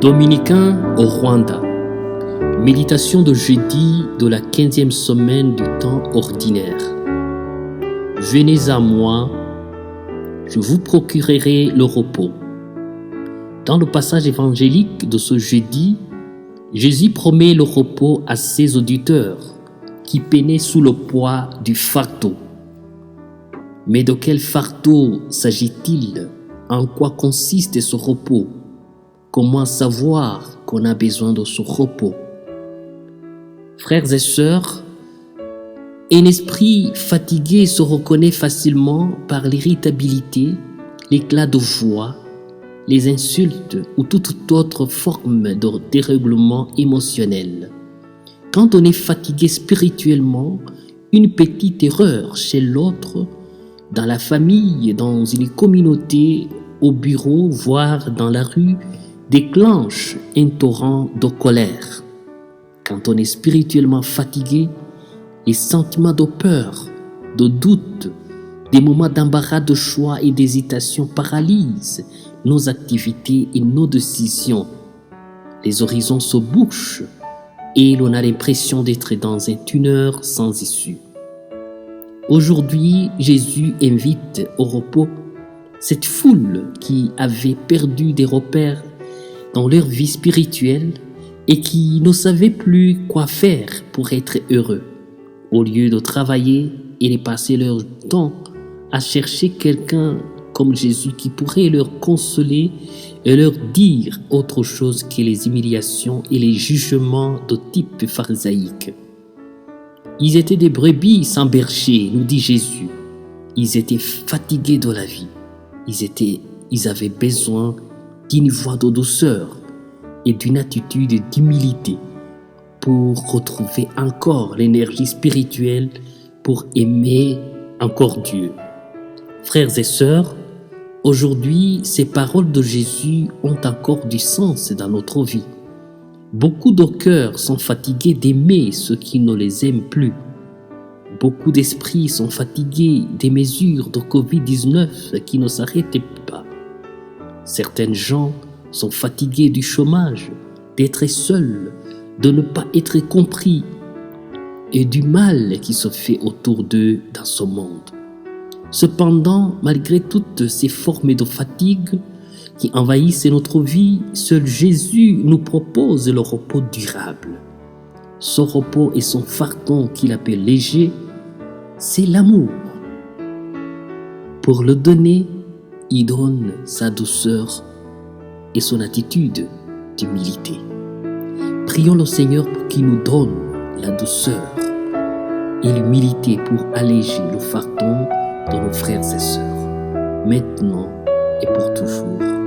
Dominicains au Rwanda. Méditation de jeudi de la 15e semaine du temps ordinaire. Venez à moi, je vous procurerai le repos. Dans le passage évangélique de ce jeudi, Jésus promet le repos à ses auditeurs qui peinaient sous le poids du fardeau. Mais de quel fardeau s'agit-il? En quoi consiste ce repos? Comment savoir qu'on a besoin de ce repos? Frères et sœurs, un esprit fatigué se reconnaît facilement par l'irritabilité, l'éclat de voix, les insultes ou toute autre forme de dérèglement émotionnel. Quand on est fatigué spirituellement, une petite erreur chez l'autre, dans la famille, dans une communauté, au bureau, voire dans la rue, déclenche un torrent de colère. Quand on est spirituellement fatigué, les sentiments de peur, de doute, des moments d'embarras de choix et d'hésitation paralysent nos activités et nos décisions. Les horizons se bouchent et l'on a l'impression d'être dans un tunnel sans issue. Aujourd'hui, Jésus invite au repos cette foule qui avait perdu des repères dans leur vie spirituelle et qui ne savait plus quoi faire pour être heureux. Au lieu de travailler et de passer leur temps à chercher quelqu'un comme Jésus qui pourrait leur consoler et leur dire autre chose que les humiliations et les jugements de type pharisaïque. Ils étaient des brebis sans berger, nous dit Jésus. Ils étaient fatigués de la vie. Ils avaient besoin d'une voix de douceur et d'une attitude d'humilité pour retrouver encore l'énergie spirituelle pour aimer encore Dieu. Frères et sœurs, aujourd'hui, ces paroles de Jésus ont encore du sens dans notre vie. Beaucoup de cœurs sont fatigués d'aimer ceux qui ne les aiment plus. Beaucoup d'esprits sont fatigués des mesures de Covid-19 qui ne s'arrêtent pas. Certaines gens sont fatigués du chômage, d'être seuls, de ne pas être compris et du mal qui se fait autour d'eux dans ce monde. Cependant, malgré toutes ces formes de fatigue qui envahissent notre vie, seul Jésus nous propose le repos durable. Ce repos et son fardeau qu'il appelle léger, c'est l'amour. Pour le donner, il donne sa douceur et son attitude d'humilité. Prions le Seigneur pour qu'il nous donne la douceur et l'humilité pour alléger le fardeau de nos frères et sœurs, maintenant et pour toujours.